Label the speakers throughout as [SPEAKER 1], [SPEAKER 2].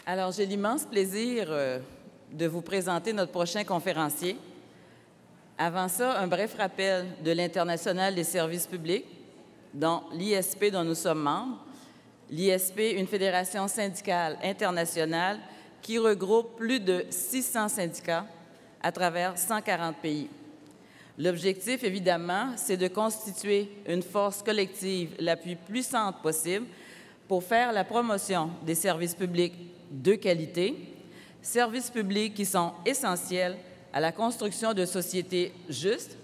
[SPEAKER 1] Alors, j'ai l'immense plaisir de vous présenter notre prochain conférencier. Avant ça, un bref rappel de l'Internationale des services publics, dont l'ISP dont nous sommes membres. L'ISP, une fédération syndicale internationale qui regroupe plus de 600 syndicats à travers 140 pays. L'objectif, évidemment, c'est de constituer une force collective la plus puissante possible pour faire la promotion des services publics de qualité, services publics qui sont essentiels à la construction de sociétés justes,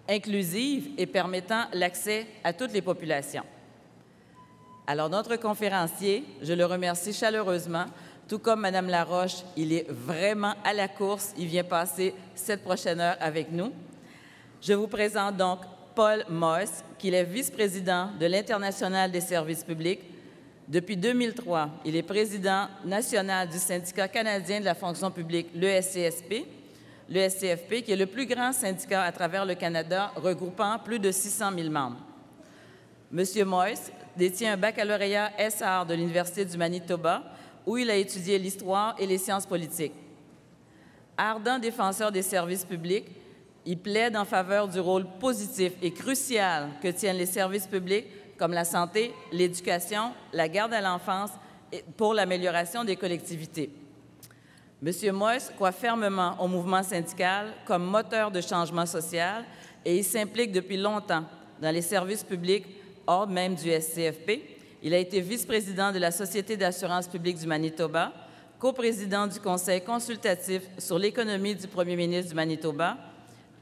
[SPEAKER 1] inclusives et permettant l'accès à toutes les populations. Alors, notre conférencier, je le remercie chaleureusement, tout comme Mme Laroche, il est vraiment à la course, il vient passer cette prochaine heure avec nous. Je vous présente donc Paul Moyes, qui est vice-président de l'Internationale des services publics. Depuis 2003, il est président national du syndicat canadien de la fonction publique, l'ESCFP, qui est le plus grand syndicat à travers le Canada, regroupant plus de 600 000 membres. Monsieur Moyes détient un baccalauréat SR de l'Université du Manitoba, où il a étudié l'histoire et les sciences politiques. Ardent défenseur des services publics, il plaide en faveur du rôle positif et crucial que tiennent les services publics comme la santé, l'éducation, la garde à l'enfance et pour l'amélioration des collectivités. M. Moyes croit fermement au mouvement syndical comme moteur de changement social et il s'implique depuis longtemps dans les services publics hors même du SCFP. Il a été vice-président de la Société d'assurance publique du Manitoba, coprésident du Conseil consultatif sur l'économie du premier ministre du Manitoba,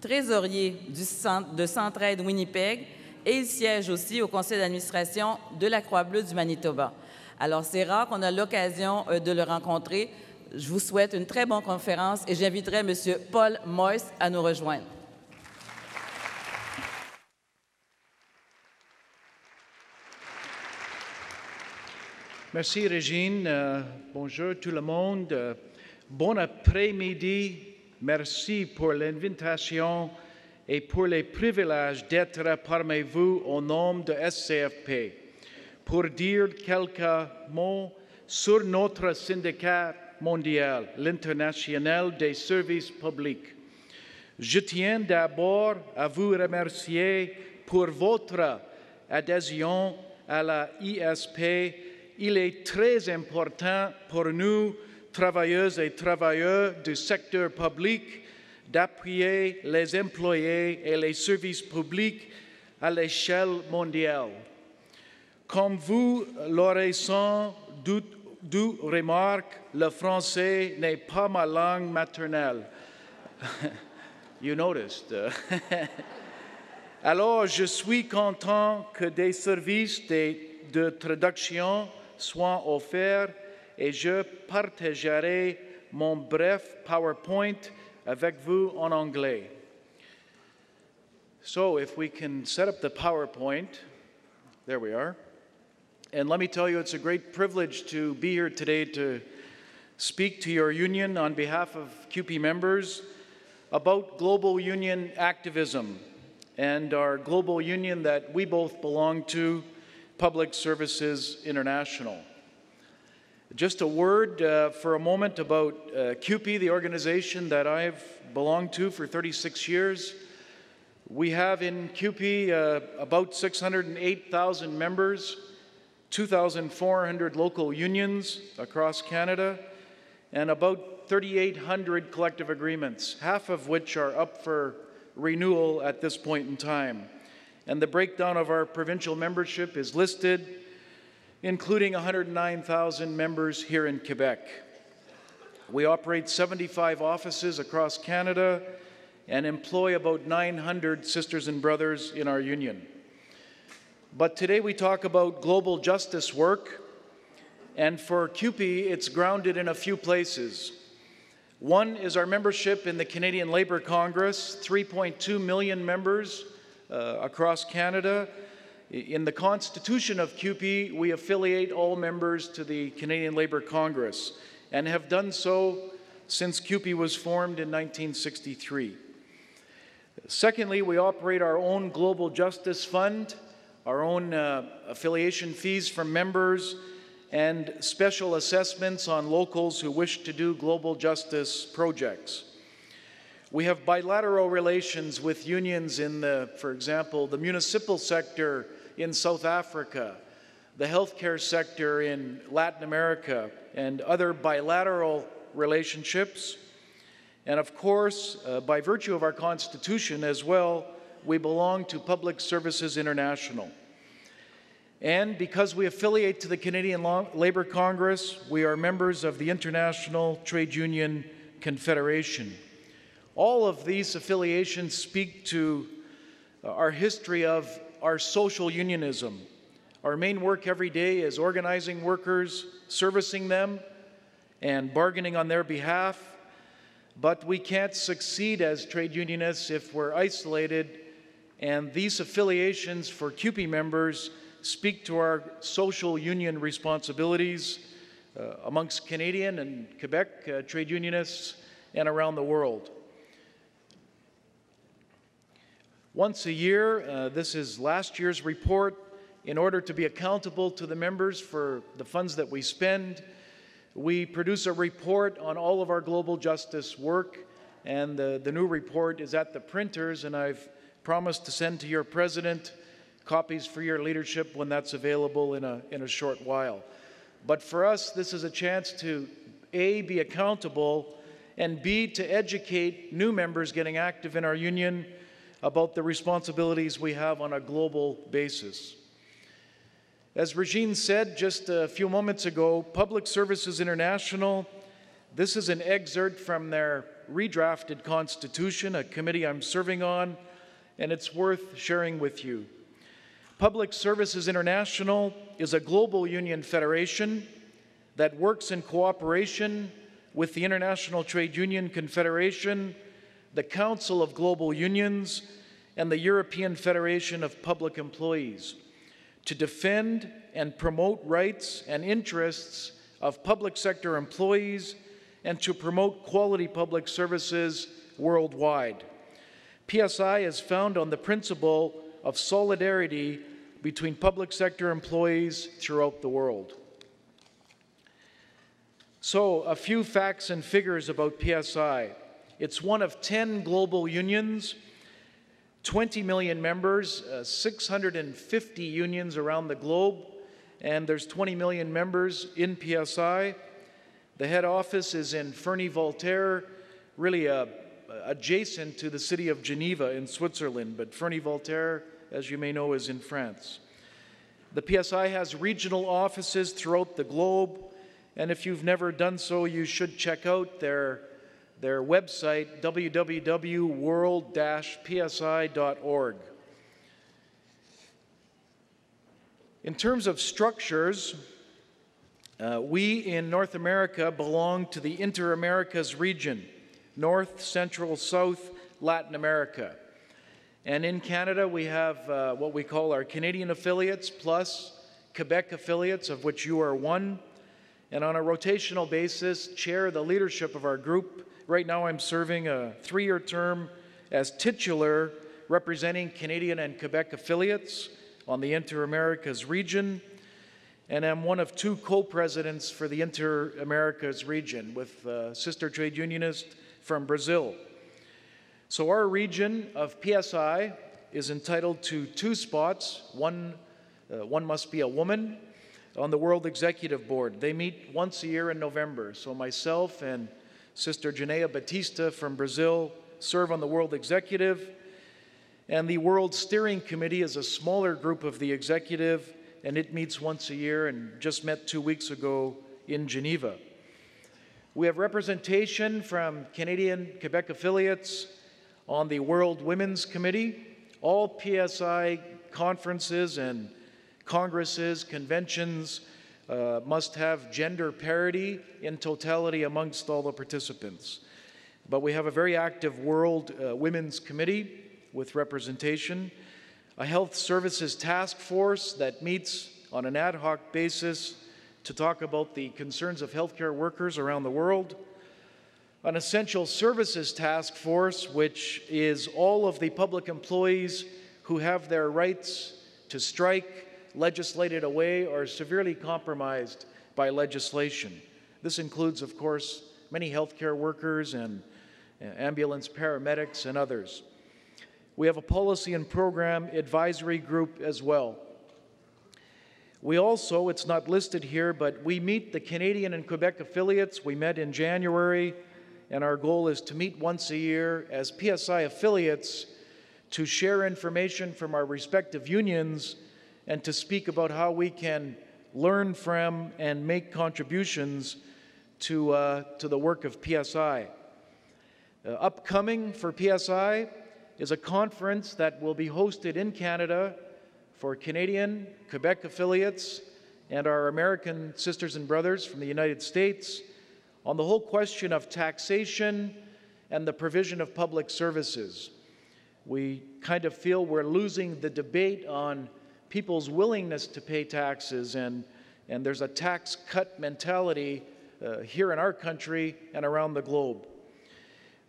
[SPEAKER 1] trésorier du Centre de Centraide Winnipeg et il siège aussi au conseil d'administration de la Croix-Bleue du Manitoba. Alors, c'est rare qu'on a l'occasion de le rencontrer. Je vous souhaite une très bonne conférence et j'inviterai M. Paul Moyes à nous rejoindre.
[SPEAKER 2] Merci, Régine. Bonjour tout le monde. Bon après-midi. Merci pour l'invitation et pour les privilèges d'être parmi vous au nom de SCFP pour dire quelques mots sur notre syndicat mondial, l'internationale des services publics. Je tiens d'abord à vous remercier pour votre adhésion à la ISP. Il est très important pour nous, travailleuses et travailleurs du secteur public, d'appuyer les employés et les services publics à l'échelle mondiale. Comme vous l'aurez sans doute remarqué, le français n'est pas ma langue maternelle. You noticed. Alors, je suis content que des services de traduction soient offerts et je partagerai mon bref PowerPoint avec vous en anglais. So if we can set up the PowerPoint, there we are. And let me tell you, it's a great privilege to be here today to speak to your union on behalf of CUPE members about global union activism and our global union that we both belong to, Public Services International. Just a word for a moment about CUPE, the organization that I've belonged to for 36 years. We have in CUPE about 608,000 members, 2,400 local unions across Canada, and about 3,800 collective agreements, half of which are up for renewal at this point in time. And the breakdown of our provincial membership is listed, including 109,000 members here in Quebec. We operate 75 offices across Canada and employ about 900 sisters and brothers in our union. But today we talk about global justice work, and for CUPE, it's grounded in a few places. One is our membership in the Canadian Labour Congress, 3.2 million members across Canada. In the Constitution of CUPE, we affiliate all members to the Canadian Labour Congress and have done so since CUPE was formed in 1963. Secondly, we operate our own Global Justice Fund, our own affiliation fees from members, and special assessments on locals who wish to do global justice projects. We have bilateral relations with unions in for example, the municipal sector in South Africa, the healthcare sector in Latin America, and other bilateral relationships. And of course, by virtue of our Constitution as well, we belong to Public Services International. And because we affiliate to the Canadian Labour Congress, we are members of the International Trade Union Confederation. All of these affiliations speak to our history of our social unionism. Our main work every day is organizing workers, servicing them, and bargaining on their behalf. But we can't succeed as trade unionists if we're isolated, and these affiliations for CUPE members speak to our social union responsibilities amongst Canadian and Quebec trade unionists and around the world. Once a year, this is last year's report, in order to be accountable to the members for the funds that we spend, we produce a report on all of our global justice work, and the new report is at the printers, and I've promised to send to your president copies for your leadership when that's available in a short while. But for us, this is a chance to A, be accountable, and B, to educate new members getting active in our union about the responsibilities we have on a global basis. As Regine said just a few moments ago, Public Services International, this is an excerpt from their redrafted constitution, a committee I'm serving on, and it's worth sharing with you. Public Services International is a global union federation that works in cooperation with the International Trade Union Confederation, the Council of Global Unions, and the European Federation of Public Employees to defend and promote rights and interests of public sector employees and to promote quality public services worldwide. PSI is founded on the principle of solidarity between public sector employees throughout the world. So, a few facts and figures about PSI. It's one of 10 global unions, 20 million members, 650 unions around the globe, and there's 20 million members in PSI. The head office is in Ferney-Voltaire, really adjacent to the city of Geneva in Switzerland, but Ferney-Voltaire, as you may know, is in France. The PSI has regional offices throughout the globe, and if you've never done so, you should check out their website, www.world-psi.org. In terms of structures, we in North America belong to the Inter-Americas region, North, Central, South, Latin America. And in Canada, we have what we call our Canadian affiliates plus Quebec affiliates, of which you are one. And on a rotational basis, chair the leadership of our group. Right now, I'm serving a 3-year term as titular, representing Canadian and Quebec affiliates on the Inter-Americas region. And I'm one of 2 co-presidents for the Inter-Americas region with sister trade unionist from Brazil. So our region of PSI is entitled to 2 spots. One must be a woman on the World Executive Board. They meet once a year in November. So myself and Sister Janea Batista from Brazil serve on the World Executive. And the World Steering Committee is a smaller group of the executive, and it meets once a year and just met 2 weeks ago in Geneva. We have representation from Canadian Quebec affiliates on the World Women's Committee. All PSI conferences and congresses, conventions must have gender parity in totality amongst all the participants. But we have a very active World Women's Committee with representation, a health services task force that meets on an ad hoc basis to talk about the concerns of healthcare workers around the world, an essential services task force, which is all of the public employees who have their rights to strike legislated away or severely compromised by legislation. This includes, of course, many healthcare workers and ambulance paramedics and others. We have a policy and program advisory group as well. We also, it's not listed here, but we meet the Canadian and Quebec affiliates. We met in January, and our goal is to meet once a year as PSI affiliates to share information from our respective unions and to speak about how we can learn from and make contributions to the work of PSI. Upcoming for PSI is a conference that will be hosted in Canada for Canadian, Quebec affiliates, and our American sisters and brothers from the United States on the whole question of taxation and the provision of public services. We kind of feel we're losing the debate on people's willingness to pay taxes, and there's a tax cut mentality here in our country and around the globe.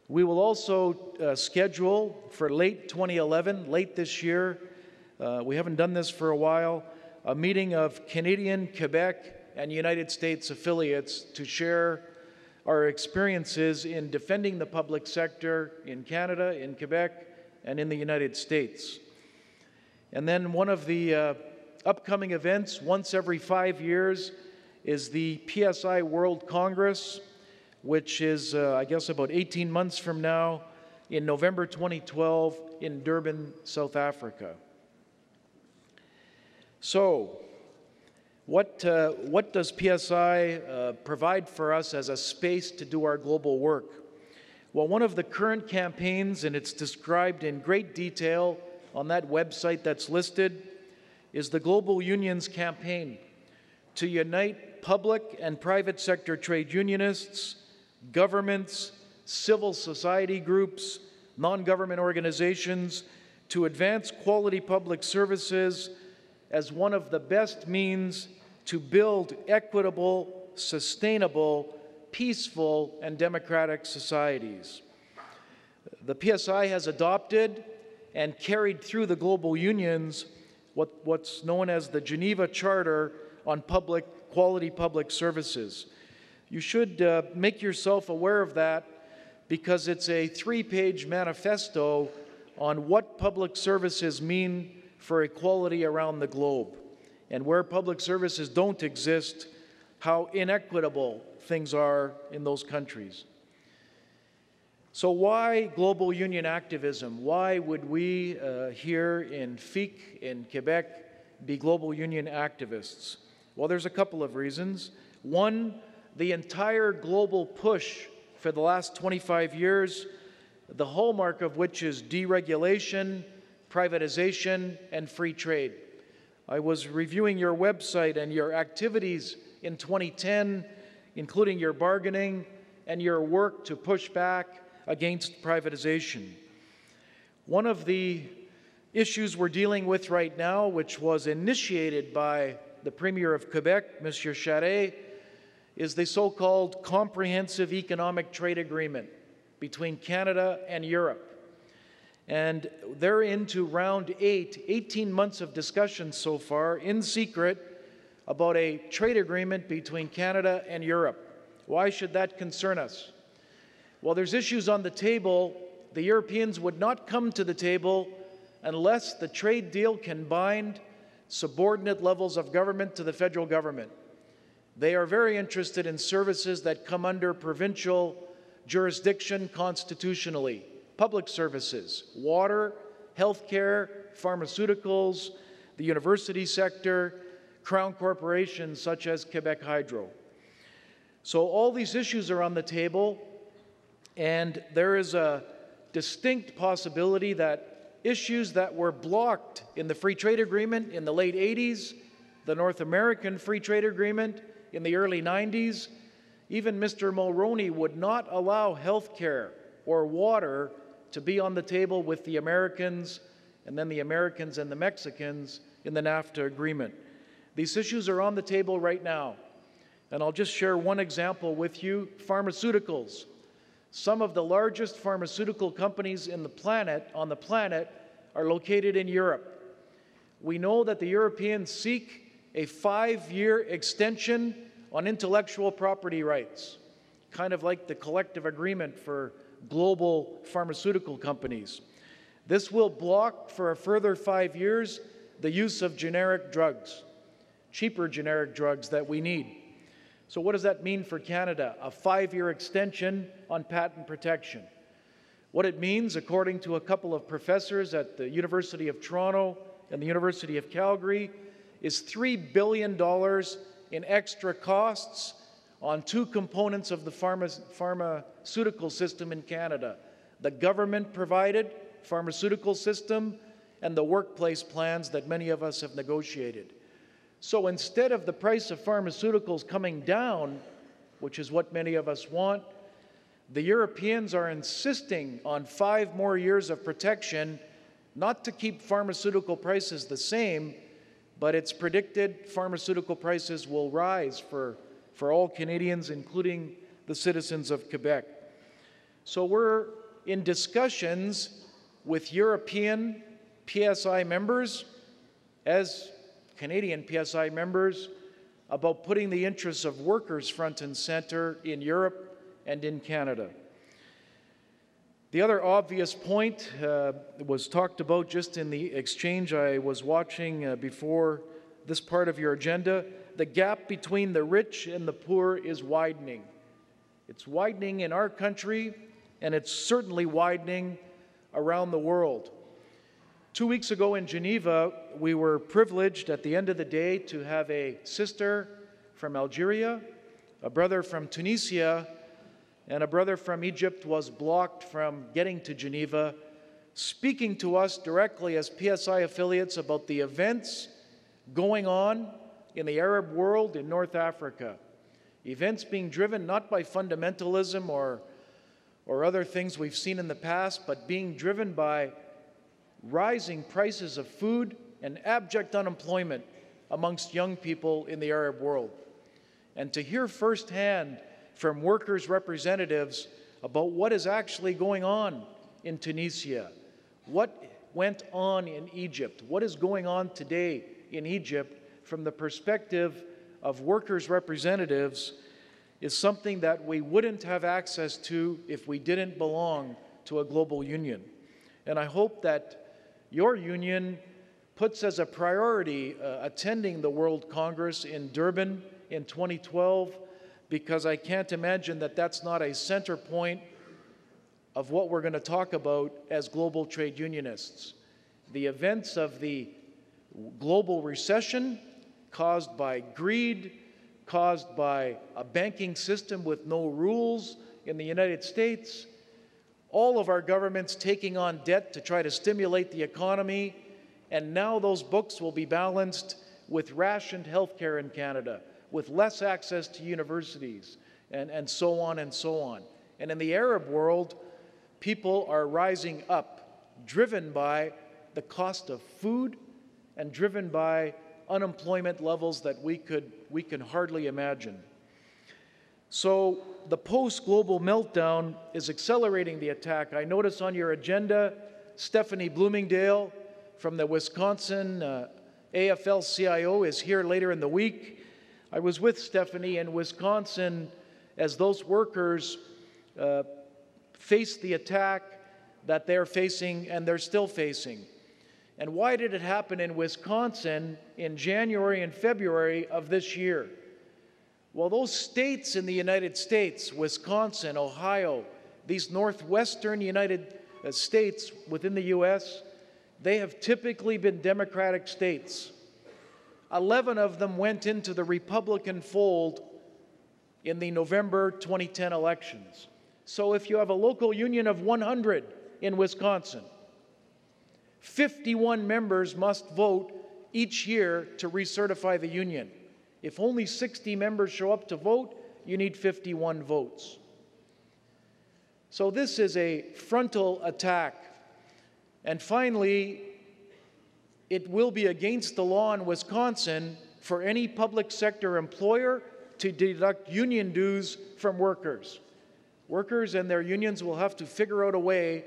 [SPEAKER 2] We will also schedule for late 2011, late this year, we haven't done this for a while, a meeting of Canadian, Quebec, and United States affiliates to share our experiences in defending the public sector in Canada, in Quebec, and in the United States. And then one of the upcoming events, once every 5 years, is the PSI World Congress, which is, I guess, about 18 months from now, in November 2012 in Durban, South Africa. So, what does PSI provide for us as a space to do our global work? Well, one of the current campaigns, and it's described in great detail on that website that's listed, is the Global Unions Campaign to unite public and private sector trade unionists, governments, civil society groups, non-government organizations to advance quality public services as one of the best means to build equitable, sustainable, peaceful, and democratic societies. The PSI has adopted and carried through the global unions what's known as the Geneva Charter on quality public services. You should make yourself aware of that because it's a 3-page manifesto on what public services mean for equality around the globe, and where public services don't exist, how inequitable things are in those countries. So why global union activism? Why would we here in FIC, in Quebec, be global union activists? Well, there's a couple of reasons. One, the entire global push for the last 25 years, the hallmark of which is deregulation, privatization, and free trade. I was reviewing your website and your activities in 2010, including your bargaining and your work to push back against privatization. One of the issues we're dealing with right now, which was initiated by the Premier of Quebec, Monsieur Charest, is the so-called Comprehensive Economic Trade Agreement between Canada and Europe. And they're into round 8, 18 months of discussion so far, in secret, about a trade agreement between Canada and Europe. Why should that concern us? Well, there's issues on the table. The Europeans would not come to the table unless the trade deal can bind subordinate levels of government to the federal government. They are very interested in services that come under provincial jurisdiction constitutionally. Public services, water, healthcare, pharmaceuticals, the university sector, crown corporations such as Quebec Hydro. So all these issues are on the table, and there is a distinct possibility that issues that were blocked in the Free Trade Agreement in the late 80s, the North American Free Trade Agreement in the early 90s, even Mr. Mulroney would not allow healthcare or water to be on the table with the Americans, and then the Americans and the Mexicans in the NAFTA agreement. These issues are on the table right now, and I'll just share one example with you. Pharmaceuticals. Some of the largest pharmaceutical companies on the planet are located in Europe. We know that the Europeans seek a 5-year extension on intellectual property rights, kind of like the collective agreement for global pharmaceutical companies. This will block for a further 5 years the use of generic drugs, cheaper generic drugs that we need. So what does that mean for Canada? A 5-year extension on patent protection. What it means, according to a couple of professors at the University of Toronto and the University of Calgary, is $3 billion in extra costs on two components of the pharmaceutical system in Canada: the government-provided pharmaceutical system and the workplace plans that many of us have negotiated. So instead of the price of pharmaceuticals coming down, which is what many of us want, the Europeans are insisting on 5 more years of protection, not to keep pharmaceutical prices the same, but it's predicted pharmaceutical prices will rise for all Canadians, including the citizens of Quebec. So we're in discussions with European PSI members, as Canadian PSI members, about putting the interests of workers front and center in Europe and in Canada. The other obvious point was talked about just in the exchange I was watching before this part of your agenda. The gap between the rich and the poor is widening. It's widening in our country, and it's certainly widening around the world. 2 weeks ago in Geneva, we were privileged at the end of the day to have a sister from Algeria, a brother from Tunisia, and a brother from Egypt was blocked from getting to Geneva, speaking to us directly as PSI affiliates about the events going on in the Arab world in North Africa. Events being driven not by fundamentalism or other things we've seen in the past, but being driven by rising prices of food and abject unemployment amongst young people in the Arab world. And to hear firsthand from workers' representatives about what is actually going on in Tunisia, what went on in Egypt, what is going on today in Egypt from the perspective of workers' representatives is something that we wouldn't have access to if we didn't belong to a global union. And I hope that your union puts as a priority attending the World Congress in Durban in 2012, because I can't imagine that that's not a center point of what we're going to talk about as global trade unionists. The events of the global recession caused by greed, caused by a banking system with no rules in the United States, all of our governments taking on debt to try to stimulate the economy, and now those books will be balanced with rationed health care in Canada, with less access to universities, and so on and so on. And in the Arab world, people are rising up, driven by the cost of food and driven by unemployment levels that we can hardly imagine. So the post-global meltdown is accelerating the attack. I notice on your agenda, Stephanie Bloomingdale from the Wisconsin AFL-CIO is here later in the week. I was with Stephanie in Wisconsin as those workers faced the attack that they're facing and they're still facing. And why did it happen in Wisconsin in January and February of this year? Well, those states in the United States, Wisconsin, Ohio, these northwestern United States within the U.S., they have typically been Democratic states. 11 of them went into the Republican fold in the November 2010 elections. So if you have a local union of 100 in Wisconsin, 51 members must vote each year to recertify the union. If only 60 members show up to vote, you need 51 votes. So this is a frontal attack. And finally, it will be against the law in Wisconsin for any public sector employer to deduct union dues from workers. Workers and their unions will have to figure out a way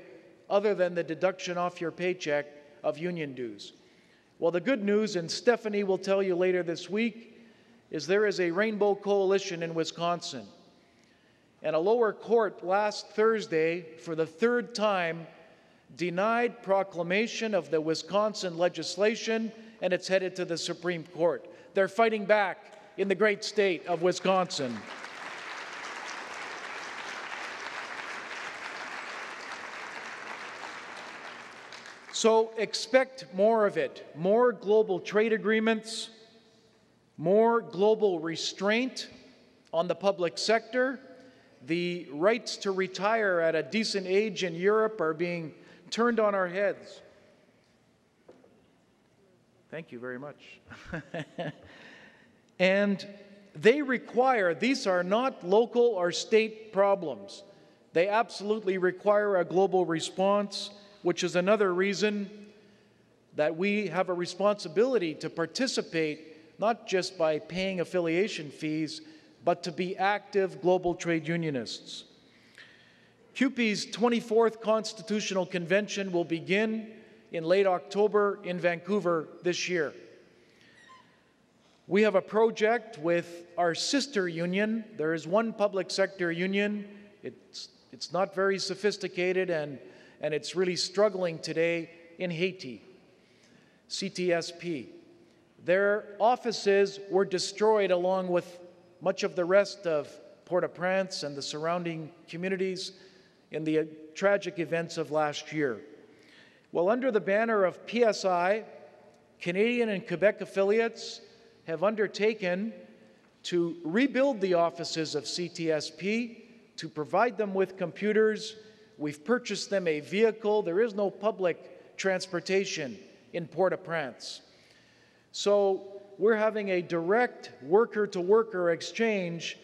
[SPEAKER 2] other than the deduction off your paycheck of union dues. Well, the good news, and Stephanie will tell you later this week, is there is a rainbow coalition in Wisconsin. And a lower court last Thursday, for the third time, denied proclamation of the Wisconsin legislation, and it's headed to the Supreme Court. They're fighting back in the great state of Wisconsin. So expect more of it, more global trade agreements, more global restraint on the public sector. The rights to retire at a decent age in Europe are being turned on our heads. Thank you very much. And they require, these are not local or state problems. They absolutely require a global response, which is another reason that we have a responsibility to participate, not just by paying affiliation fees, but to be active global trade unionists. CUPE's 24th Constitutional Convention will begin in late October in Vancouver this year. We have a project with our sister union. There is one public sector union. It's not very sophisticated and it's really struggling today in Haiti, CTSP. Their offices were destroyed along with much of the rest of Port-au-Prince and the surrounding communities in the tragic events of last year. Well, under the banner of PSI, Canadian and Quebec affiliates have undertaken to rebuild the offices of CTSP, to provide them with computers. We've purchased them a vehicle. There is no public transportation in Port-au-Prince. So we're having a direct worker-to-worker exchange,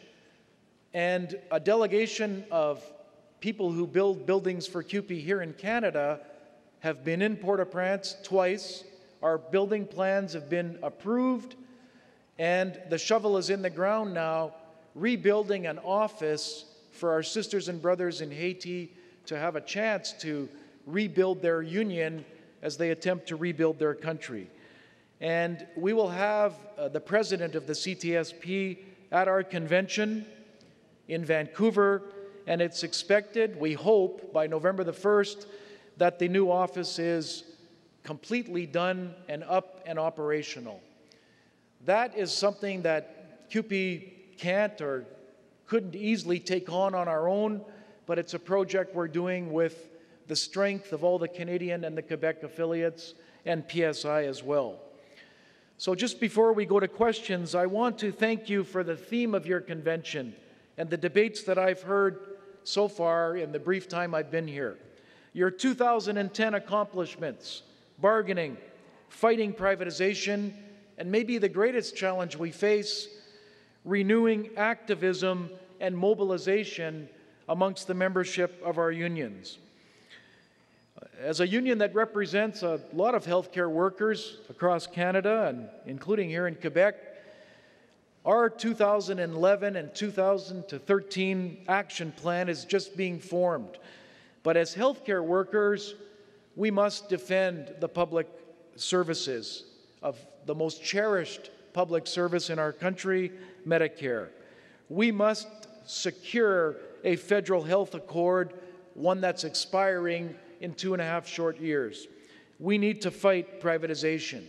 [SPEAKER 2] and a delegation of people who build buildings for CUPE here in Canada have been in Port-au-Prince twice. Our building plans have been approved, and the shovel is in the ground now, rebuilding an office for our sisters and brothers in Haiti to have a chance to rebuild their union as they attempt to rebuild their country. And we will have the president of the CTSP at our convention in Vancouver, and it's expected, we hope, by November the 1st, that the new office is completely done and up and operational. That is something that CUPE can't or couldn't easily take on our own, but it's a project we're doing with the strength of all the Canadian and the Quebec affiliates and PSI as well. So just before we go to questions, I want to thank you for the theme of your convention and the debates that I've heard so far in the brief time I've been here. Your 2010 accomplishments, bargaining, fighting privatization, and maybe the greatest challenge we face, renewing activism and mobilization amongst the membership of our unions. As a union that represents a lot of healthcare workers across Canada, and including here in Quebec, our 2011 and 2013 action plan is just being formed. But as healthcare workers, we must defend the public services of the most cherished public service in our country, Medicare. We must secure a federal health accord, one that's expiring in 2.5 short years. We need to fight privatization,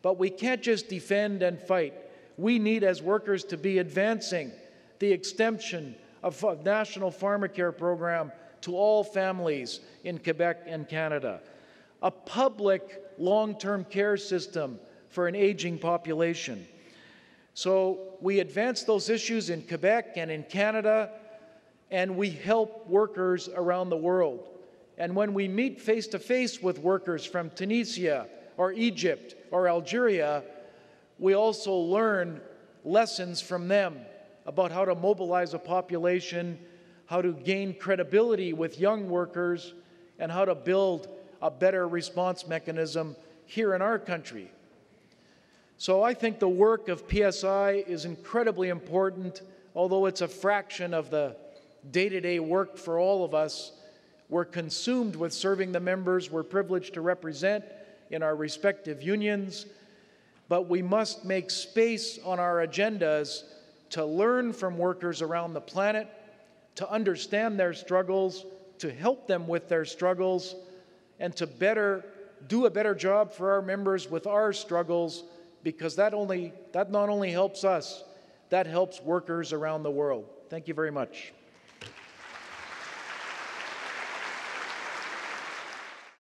[SPEAKER 2] but we can't just defend and fight. We need, as workers, to be advancing the extension of a national pharmacare program to all families in Quebec and Canada, a public long-term care system for an aging population. So we advance those issues in Quebec and in Canada, and we help workers around the world. And when we meet face-to-face with workers from Tunisia or Egypt or Algeria, we also learn lessons from them about how to mobilize a population, how to gain credibility with young workers, and how to build a better response mechanism here in our country. So I think the work of PSI is incredibly important, although it's a fraction of the day-to-day work for all of us. We're consumed with serving the members we're privileged to represent in our respective unions. but we must make space on our agendas to learn from workers around the planet, to understand their struggles, to help them with their struggles, and to do a better job for our members with our struggles, because that not only helps us, that helps workers around the world. Thank you very much.